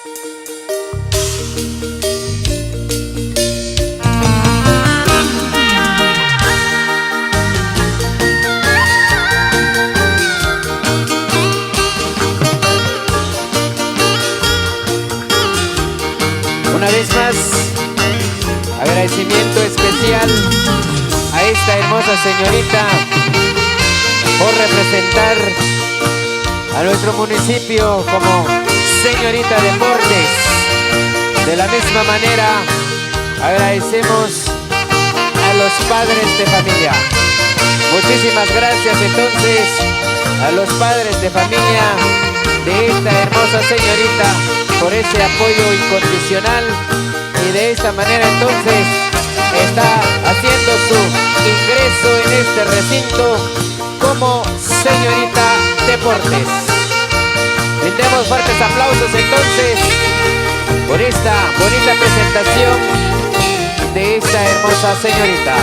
Una vez más, agradecimiento especial a esta hermosa señorita por representar a nuestro municipio como señorita Deportes. De la misma manera, agradecemos a los padres de familia. Muchísimas gracias entonces a los padres de familia de esta hermosa señorita por ese apoyo incondicional, y de esta manera entonces está haciendo su ingreso en este recinto como señorita Deportes. Brindemos fuertes aplausos entonces por esta bonita presentación de esta hermosa señorita.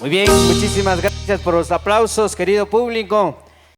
Muy bien, muchísimas gracias por los aplausos, querido público.